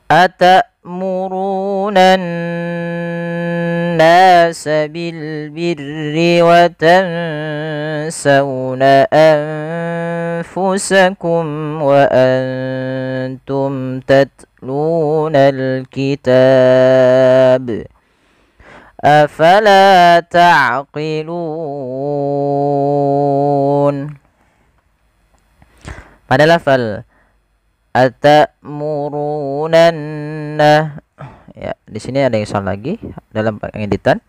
Atamuruna an-nasa bil birri wa tansawna anfusakum wa antum tatluna al-kitab afala ta'qilun. Pada lafal atamurunanna, ya, di sini ada yang salah lagi dalam pengeditan.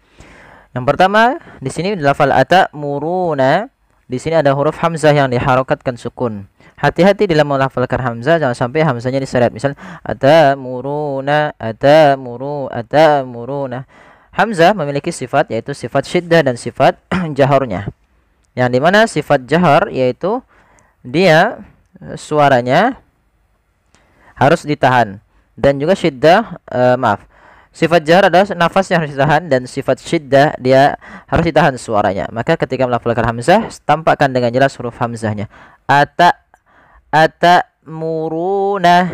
Yang pertama di sini lafal atamuruna, di sini ada huruf hamzah yang diharokatkan sukun. Hati-hati dalam melafalkan hamzah, jangan sampai hamzahnya diseret. Misal atamuruna, atamuruna. Hamzah memiliki sifat, yaitu sifat syiddah dan sifat jaharnya. Yang dimana sifat jahar yaitu dia suaranya harus ditahan, dan juga syiddah sifat jahar adalah nafasnya harus ditahan, dan sifat syiddah dia harus ditahan suaranya. Maka ketika melafalkan hamzah, tampakkan dengan jelas huruf hamzahnya. Atamuruna.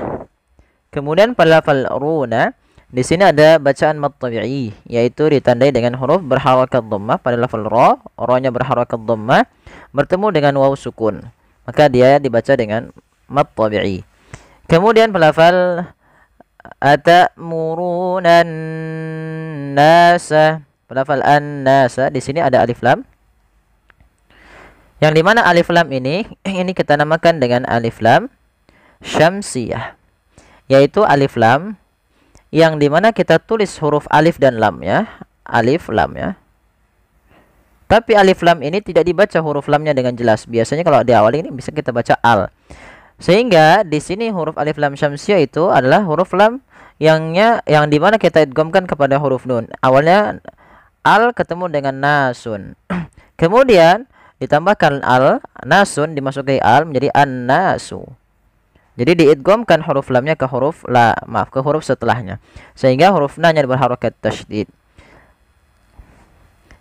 Kemudian pada lafal runa, di sini ada bacaan mad tabi'i, yaitu ditandai dengan huruf berharakat dhammah. Pada lafal ra, ra-nya berharakat dhammah bertemu dengan waw sukun, maka dia dibaca dengan mad tabi'i. Kemudian pelafal atamurunan nasa, pelafal an-nasa, di sini ada alif lam. Yang dimana alif lam ini kita namakan dengan alif lam syamsiyah, yaitu alif lam yang dimana kita tulis huruf alif dan lam, ya, alif lam, ya. Tapi alif lam ini tidak dibaca huruf lamnya dengan jelas. Biasanya kalau di awal ini bisa kita baca al. Sehingga di sini huruf alif lam syamsiyah itu adalah huruf lam yang dimana kita idghamkan kepada huruf nun. Awalnya al ketemu dengan nasun. Kemudian ditambahkan al, nasun dimasuki al menjadi an-nasu. Jadi diidghamkan huruf lamnya ke huruf ke huruf setelahnya. Sehingga huruf na-nya berharakat tasydid.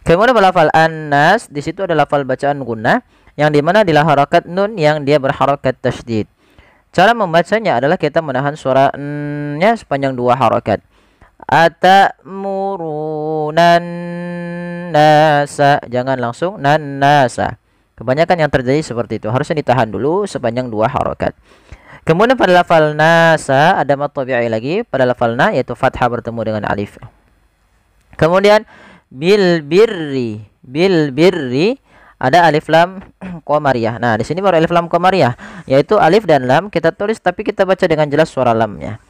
Kemudian lafal an-nas, di situ ada lafal bacaan gunnah yang dimana adalah harakat nun yang dia berharakat tasydid. Cara membacanya adalah kita menahan suara n-nya sepanjang 2 harakat. Atamurunan nasa, jangan langsung nan nasa. Kebanyakan yang terjadi seperti itu, harusnya ditahan dulu sepanjang 2 harakat. Kemudian pada lafal nasa ada mad tabi'i lagi pada lafal na, yaitu fathah bertemu dengan alif. Kemudian bil birri ada alif lam qamariyah. Nah, di sini baru alif lam qamariyah, yaitu alif dan lam kita tulis tapi kita baca dengan jelas suara lamnya.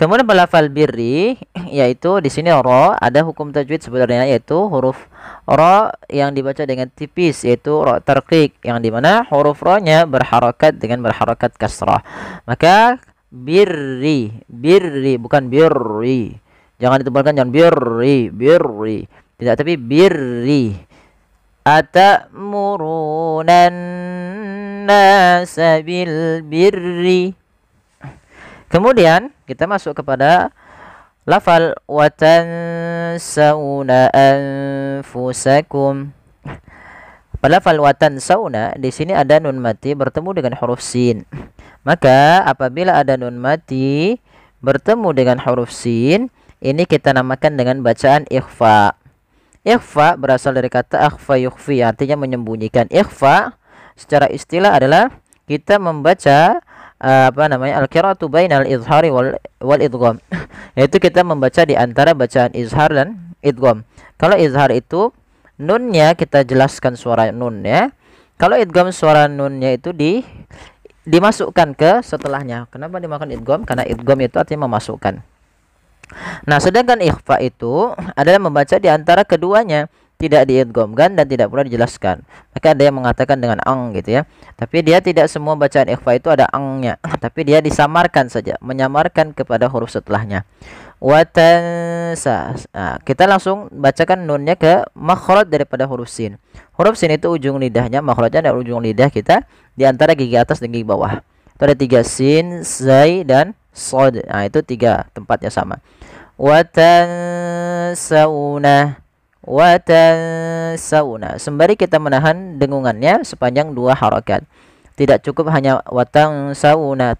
Kemudian pada lafal birri, yaitu di sini ra, ada hukum tajwid sebenarnya, yaitu huruf ra yang dibaca dengan tipis, yaitu ra tarqiq, yang dimana huruf ra-nya berharakat dengan berharakat kasrah. Maka birri bukan birri. Jangan ditebalkan, jangan birri. Tidak, tapi birri. Atamurunan nasa bil birri. Kemudian kita masuk kepada lafal watansawna anfusakum. Pada lafal watansawna, di sini ada nun mati bertemu dengan huruf sin. Maka apabila ada nun mati bertemu dengan huruf sin, ini kita namakan dengan bacaan ikhfa. Ikhfa berasal dari kata akhfa yukhfi, artinya menyembunyikan. Ikhfa secara istilah adalah kita membaca al-qira'atu bainal izhari wal idgham. Yaitu kita membaca di antara bacaan izhar dan idgham. Kalau izhar itu nunnya kita jelaskan suara nunnya. Kalau idgham suara nunnya itu dimasukkan ke setelahnya. Kenapa dimakan idgham? Karena idgham itu artinya memasukkan. Nah, sedangkan ikhfa itu adalah membaca di antara keduanya, tidak diidghamkan dan tidak pula dijelaskan. Maka ada yang mengatakan dengan ang gitu, ya. Tapi dia tidak semua bacaan ikhfa itu ada angnya, tapi dia disamarkan saja, menyamarkan kepada huruf setelahnya. Watansa. Nah, kita langsung bacakan nunnya ke makhraj daripada huruf sin. Huruf sin itu ujung lidahnya, makhrajnya dari ujung lidah kita di antara gigi atas dan gigi bawah. Itu ada 3 sin, zai dan shad. Nah, itu 3 tempatnya sama. Watansawna. Sembari kita menahan dengungannya sepanjang 2 harakat. Tidak cukup hanya watan sauna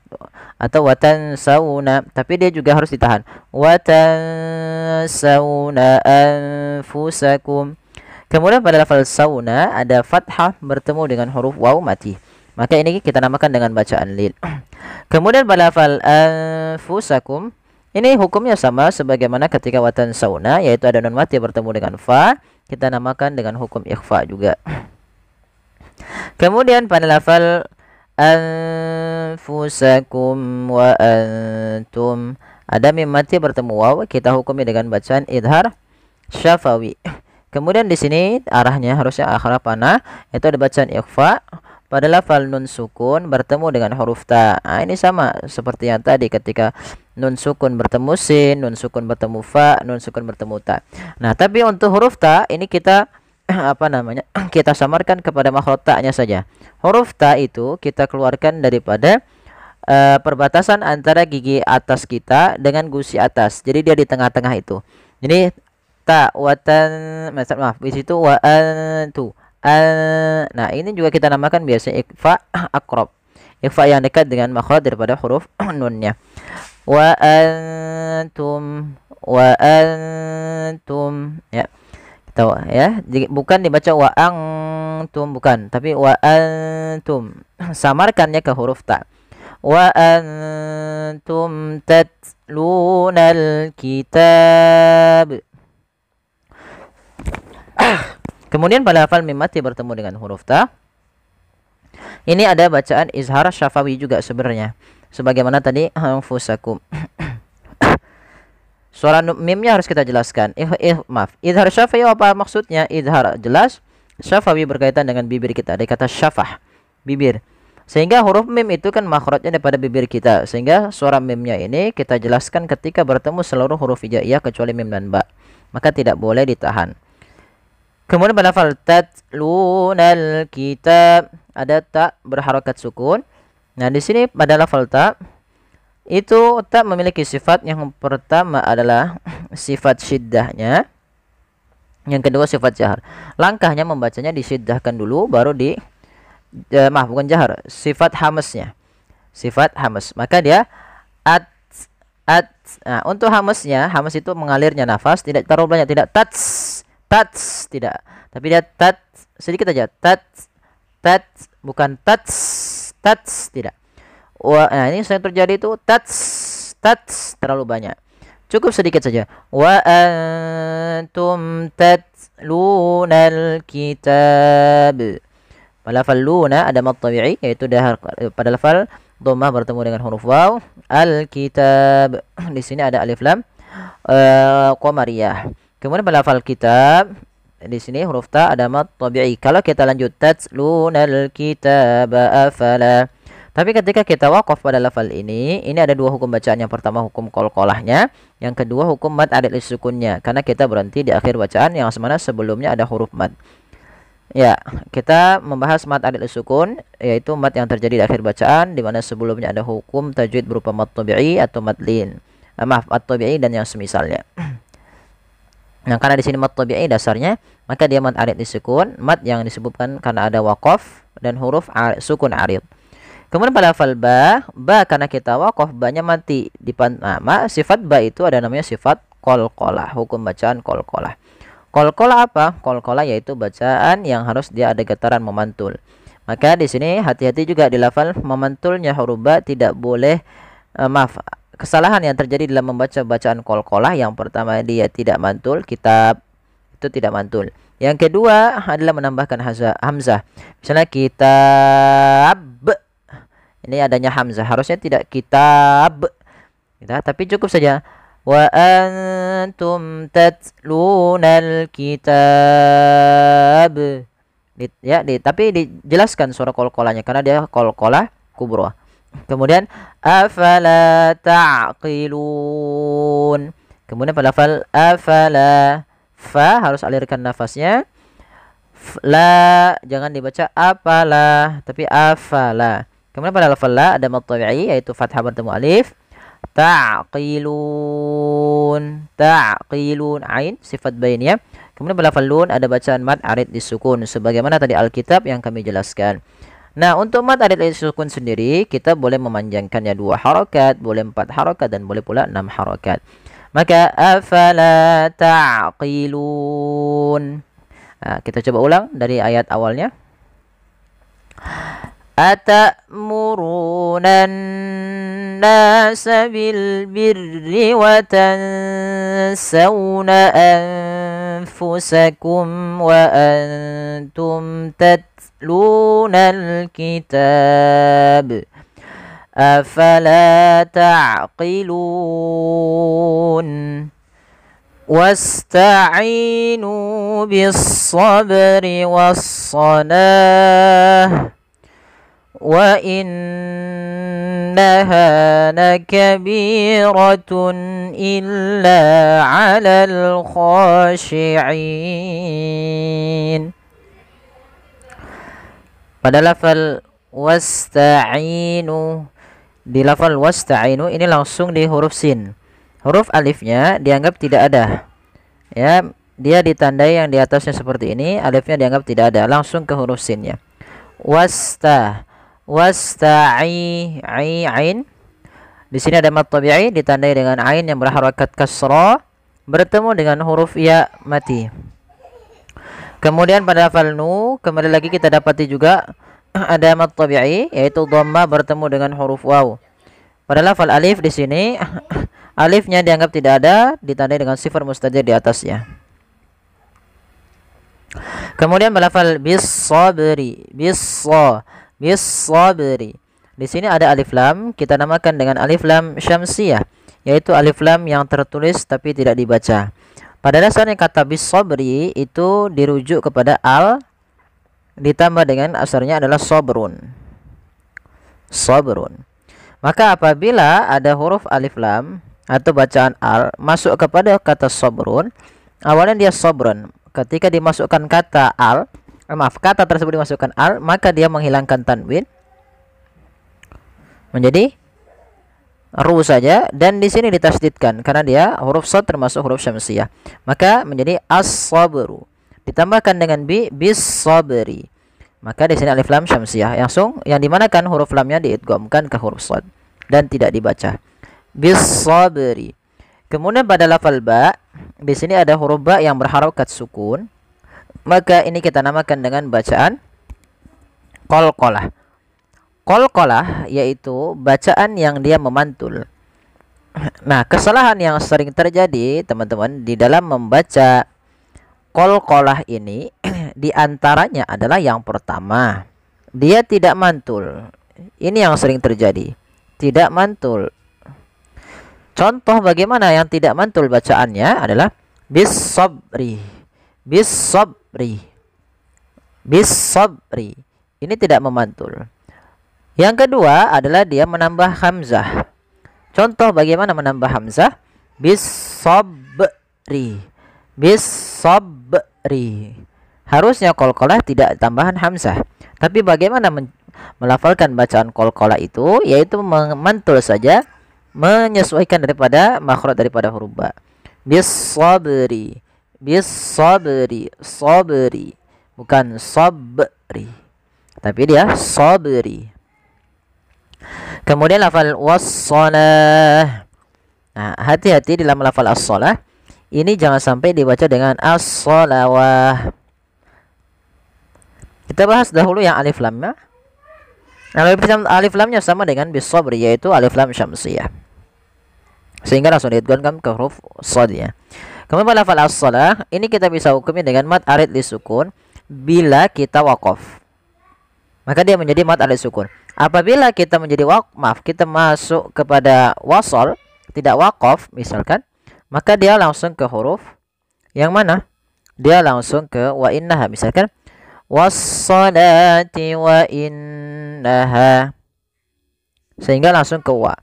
atau watan sauna, tapi dia juga harus ditahan. Watan sauna anfusakum. Kemudian pada lafal sauna ada fathah bertemu dengan huruf waw mati. Maka ini kita namakan dengan bacaan lil. Kemudian pada lafal anfusakum, ini hukumnya sama sebagaimana ketika watan sauna, yaitu ada nun mati bertemu dengan fa, kita namakan dengan hukum ikhfa juga. Kemudian pada lafal anfusakum wa antum, ada mim mati bertemu waw, kita hukumi dengan bacaan idhar syafawi. Kemudian di sini arahnya harusnya akhir panah, itu ada bacaan ikhfa. Pada lafal nun sukun bertemu dengan huruf ta. Nah, ini sama seperti yang tadi ketika nun sukun bertemu sin, nun sukun bertemu fa, nun sukun bertemu ta. Nah, tapi untuk huruf ta ini kita kita samarkan kepada makhraj ta-nya saja. Huruf ta itu kita keluarkan daripada perbatasan antara gigi atas kita dengan gusi atas. Jadi dia di tengah-tengah itu. Jadi ta watan, maaf, di situ wa antu. Nah, ini juga kita namakan biasanya ikhfa aqrab. Ikhfa yang dekat dengan makhraj daripada huruf nunnya. Wa antum ya. Tahu ya, bukan dibaca wa antum, bukan, tapi wa antum. Samarkannya ke huruf ta. Wa antum tatlunal kitab. Kemudian pada lafal mim mati bertemu dengan huruf ta, ini ada bacaan izhar syafawi juga sebenarnya, sebagaimana tadi anfusakum. Suara mimnya harus kita jelaskan. Maaf, idhar syafawi apa maksudnya? Idhar jelas, syafawi berkaitan dengan bibir kita. Ada kata syafah, bibir. Sehingga huruf mim itu kan makhrajnya daripada bibir kita. Sehingga suara mimnya ini kita jelaskan ketika bertemu seluruh huruf hijaiyah kecuali mim dan ba. Maka tidak boleh ditahan. Kemudian pada lafal tatlunal kitab ada ta berharakat sukun. Nah, di sini pada lafal ta itu tak memiliki sifat. Yang pertama adalah sifat syiddahnya, yang kedua sifat jahar. Langkahnya membacanya disyiddahkan dulu, baru bukan jahar, sifat hamesnya, sifat hames. Maka dia at. Nah, untuk hamesnya, hames itu mengalirnya nafas, tidak terlalu banyak, tidak tats tidak, tapi dia tat sedikit aja, tat bukan tats tidak. Nah, ini sering terjadi itu tats terlalu banyak. Cukup sedikit saja. Wa antum tatlunal kitab. Pada lafal luna ada mad tabi'i, yaitu pada lafal dhammah bertemu dengan huruf waw. Al-kitab. Di sini ada alif lam qamariyah. Kemudian pada lafal kitab, di sini huruf ta ada mad tabi'i. Kalau kita lanjut tatlunal kitaba afala. Tapi ketika kita waqaf pada lafal ini ada dua hukum bacaan. Yang pertama hukum qalqalahnya, yang kedua hukum mad arid sukunnya. Karena kita berhenti di akhir bacaan yang semana sebelumnya ada huruf mad. Ya, kita membahas mad arid sukun, yaitu mad yang terjadi di akhir bacaan di mana sebelumnya ada hukum tajwid berupa mad tabi'i atau mad lin. Mad tabi'i dan yang semisalnya. Nah, karena di sini mad tabi'i dasarnya, maka dia mad arid disukun, mad yang disebutkan karena ada waqaf dan huruf sukun arid. Kemudian pada lafal ba karena kita waqaf, ba-nya mati. Sifat ba itu ada namanya sifat qalqalah, hukum bacaan qalqalah. Qalqalah apa? Qalqalah yaitu bacaan yang harus dia ada getaran memantul. Maka di sini hati-hati juga di lafal memantulnya huruf ba, tidak boleh kesalahan yang terjadi dalam membaca bacaan qalqalah. Yang pertama dia tidak mantul, kitab itu tidak mantul. Yang kedua adalah menambahkan hamzah. Misalnya kitab, ini adanya hamzah, harusnya tidak kitab, tapi cukup saja wa antum tatlunal kitab. Tapi dijelaskan suara qalqalahnya karena dia qalqalah kubra. Kemudian afala ta'qilun. Kemudian pada lafal afala, fa harus alirkan nafasnya. La jangan dibaca apalah, tapi afala. Kemudian pada lafal la ada mad tabi'i, yaitu fathah bertemu alif. Ta'qilun ain sifat bainiyah. Kemudian pada lafal lun ada bacaan mad arid disukun sebagaimana tadi alkitab yang kami jelaskan. Nah, untuk mad alif sukun sendiri kita boleh memanjangkannya 2 harokat, boleh 4 harokat, dan boleh pula 6 harokat. Maka afala ta'qilun. Nah, kita coba ulang dari ayat awalnya. Atamuruna an-nasa bil birri wa tansawna anfusakum wa antum tatlunal kitab afala ta'qilun wasta'inu bis-sabri was-salah wa innaha lakabiratun illa 'alal khashi'in. Pada lafal wasta'inu, di lafal wasta'inu ini langsung di huruf sin. Huruf alifnya dianggap tidak ada. Ya, dia ditandai yang di atasnya seperti ini, alifnya dianggap tidak ada, langsung ke huruf sinnya. Wasta'i ain. Di sini ada mad tabi'i ditandai dengan ain yang berharakat kasrah bertemu dengan huruf ya mati. Kemudian pada lafal nu, kembali lagi kita dapati juga ada mad tabi'i yaitu dhamma bertemu dengan huruf waw. Pada lafal alif di sini alifnya dianggap tidak ada, ditandai dengan sifat mustatir di atasnya. Kemudian lafal bis-sabri, bis-sabri. Di sini ada alif lam, kita namakan dengan alif lam syamsiyah, yaitu alif lam yang tertulis tapi tidak dibaca. Pada dasarnya kata bis-sabri itu dirujuk kepada al ditambah dengan asalnya adalah sabrun. Sabrun. Maka apabila ada huruf alif lam atau bacaan al masuk kepada kata sabrun, awalnya dia sabrun. Ketika dimasukkan kata kata tersebut dimasukkan al, maka dia menghilangkan tanwin menjadi ru saja, dan di sini ditasdidkan karena dia huruf shad termasuk huruf syamsiyah. Maka menjadi as-sabru. Ditambahkan dengan bis-sabri. Maka di sini alif lam syamsiyah langsung yang dimanakan huruf lamnya diidghamkan ke huruf shad dan tidak dibaca. Bis-sabri. Kemudian pada lafal ba, di sini ada huruf ba yang berharokat sukun. Maka ini kita namakan dengan bacaan qalqalah. Qalqalah yaitu bacaan yang dia memantul. Nah, kesalahan yang sering terjadi teman-teman di dalam membaca qalqalah ini di antaranya adalah yang pertama, dia tidak mantul. Ini yang sering terjadi. Tidak mantul. Contoh bagaimana yang tidak mantul bacaannya adalah bis-sabri. Bis-sabri. Bis-sabri. Ini tidak memantul. Yang kedua adalah dia menambah hamzah. Contoh bagaimana menambah hamzah? Bis-sabri. Bis-sabri. Harusnya qalqalah tidak tambahan hamzah. Tapi bagaimana melafalkan bacaan qalqalah itu? Yaitu memantul saja, menyesuaikan daripada makhraj daripada huruf ba. Bis-sabri. Bis-sabri. Sabri. Bukan sabri. Tapi dia sabri. Kemudian lafal was-shalah. Nah, hati-hati dalam lafal as-shalah. Ini jangan sampai dibaca dengan as-shalawah. Kita bahas dahulu yang alif lamnya. Alif lamnya sama dengan bis-sabri, yaitu alif lam syamsiyah. Sehingga langsung diidghamkan ke huruf shad ya. Kemudian pada lafal as-shalah, ini kita bisa hukumi dengan mad arid lisukun bila kita waqaf. Maka dia menjadi mad arid sukun. Apabila kita menjadi kita masuk kepada wasal, tidak waqaf misalkan, maka dia langsung ke huruf yang mana? Dia langsung ke wa innaha misalkan. Was-salati wa innaha. Sehingga langsung ke wa.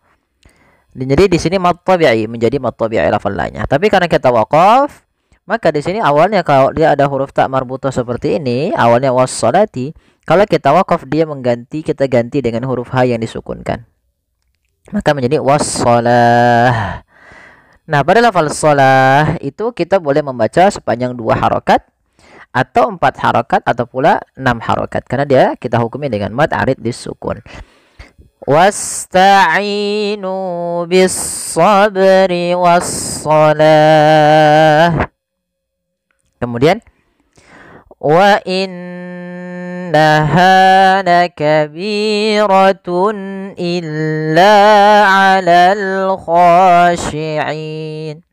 Jadi di sini mad tabi'i menjadi mad tabi'i lafal lainnya. Tapi karena kita waqaf, maka di sini awalnya kalau dia ada huruf ta marbutah seperti ini, awalnya was-salati, kalau kita waqaf dia kita ganti dengan huruf ha yang disukunkan. Maka menjadi was-salah. Nah, pada lafal shalah itu kita boleh membaca sepanjang 2 harokat atau 4 harokat atau pula 6 harokat, karena dia kita hukumi dengan mad arid disukun. Wasta'inu bis sabri wassalah. Kemudian wa innaha lakabiratun illa 'alal khashi'in.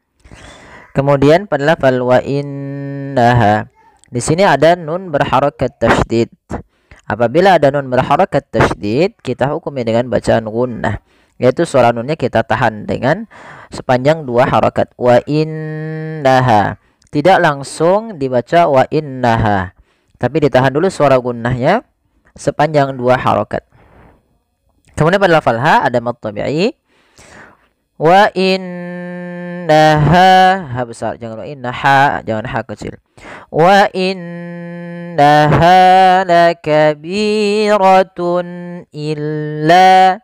Kemudian pada lafal wa innaha, di sini ada nun berharakat tasydid. Apabila ada nun berharakat tasydid, kita hukumi dengan bacaan gunnah, yaitu suara nunnya kita tahan dengan sepanjang 2 harakat. Wa innaha, tidak langsung dibaca wa innaha, tapi ditahan dulu suara gunnahnya sepanjang 2 harakat. Kemudian pada lafal ha ada mad tabi'i. Wa innaha, ha besar, jangan wa innaha, jangan ha kecil. Wa innaha lakabiratun illa.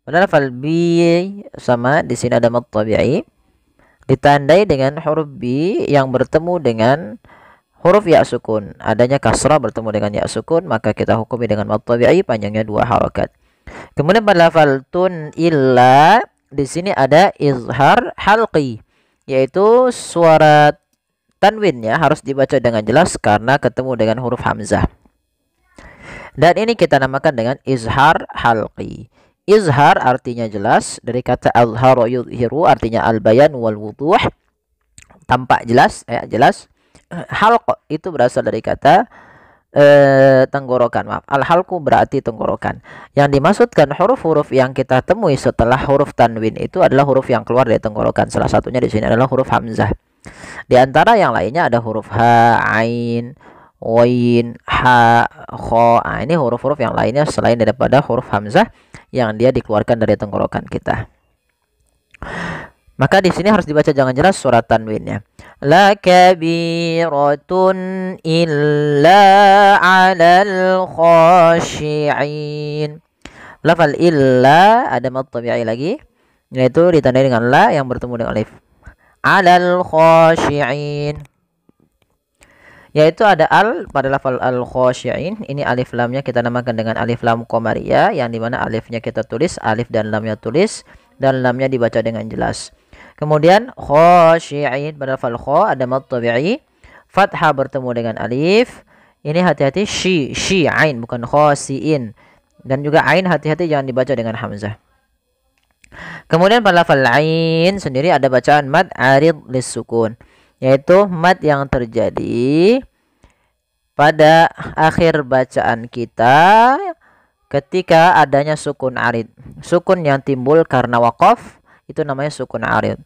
Pada lafal bi sama, di sini ada mad tabi'i ditandai dengan huruf bi yang bertemu dengan huruf ya sukun. Adanya kasrah bertemu dengan ya sukun, maka kita hukumi dengan mad tabi'i panjangnya 2 harakat. Kemudian pada lafal tun illa, di sini ada izhar halqi, yaitu suara tanwinnya harus dibaca dengan jelas karena ketemu dengan huruf hamzah. Dan ini kita namakan dengan izhar halqi. Izhar artinya jelas, dari kata azhara yuzhiru artinya al-bayan wal wuduh, tampak jelas, jelas. Halq itu berasal dari kata tenggorokan, maaf. Al-halqu berarti tenggorokan. Yang dimaksudkan huruf-huruf yang kita temui setelah huruf tanwin itu adalah huruf yang keluar dari tenggorokan. Salah satunya di sini adalah huruf hamzah. Di antara yang lainnya ada huruf ha, ain, wain, ha, kha. Nah, ini huruf-huruf yang lainnya selain daripada huruf hamzah yang dia dikeluarkan dari tenggorokan kita. Maka di sini harus dibaca jangan jelas surat tanwinnya. Lakabiratun illa 'alal khashi'in. Lafal illa ada mad tabi'i lagi, yaitu ditandai dengan la yang bertemu dengan alif. 'Alal khashi'in, yaitu ada al pada lafal al khashi'in. Ini alif lamnya kita namakan dengan alif lam qamariyah, yang dimana alifnya kita tulis, alif dan lamnya tulis, dan lamnya dibaca dengan jelas. Kemudian khashi'in pada lafal kha ada mad tabi'i, fathah bertemu dengan alif. Ini hati-hati, shi ain bukan khasiin, dan juga ain hati-hati jangan dibaca dengan hamzah. Kemudian pada lafal ain sendiri ada bacaan mad arid lisukun, yaitu mad yang terjadi pada akhir bacaan kita ketika adanya sukun arid. Sukun yang timbul karena waqaf itu namanya sukun arid.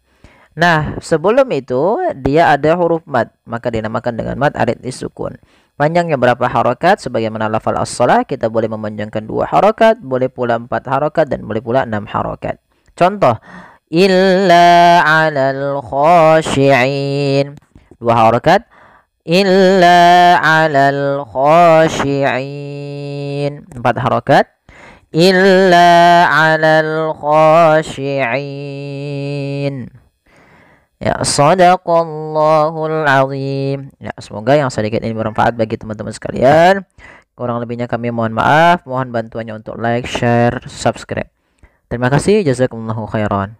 Nah, sebelum itu dia ada huruf mad, maka dinamakan dengan mad arid disukun. Panjangnya berapa harokat? Sebagaimana lafal as-shalah, kita boleh memanjangkan 2 harokat, boleh pula 4 harokat, dan boleh pula 6 harokat. Contoh, illa 'alal khashi'in, 2 harokat. Illa 'alal khashi'in, 4 harokat. Illa 'alal khashi'in. Ya, shadaqallahul azim. Ya, semoga yang sedikit ini bermanfaat bagi teman-teman sekalian. Kurang lebihnya kami mohon maaf, mohon bantuannya untuk like, share, subscribe. Terima kasih, jazakumullahu khairan.